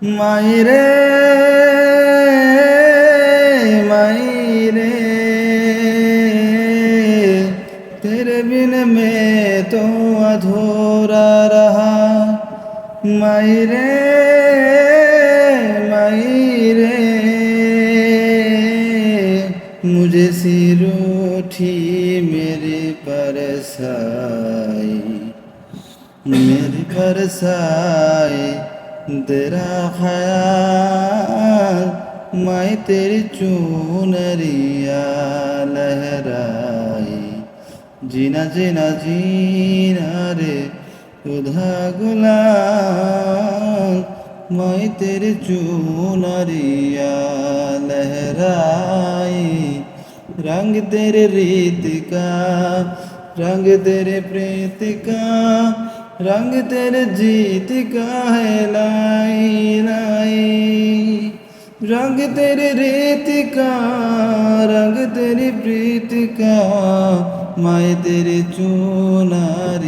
মাইরে মাইরে तेरे बिन मैं तो अधूरा रहा मायरे मायरे मुझे सिर उठी मेरी परसाई मेरी परसाई तेरा ख्याल मैं तेरी चुनरिया लहराई जीना जीना जीना रे उधा गुलाल मैं तेरी चुनरिया लहराई रंग तेरे रीत का रंग तेरे प्रीत का रंग तेरे जीत का है लाई लाई रंग तेरे रीत का रंग तेरी प्रीत का मैं तेरे चुनारी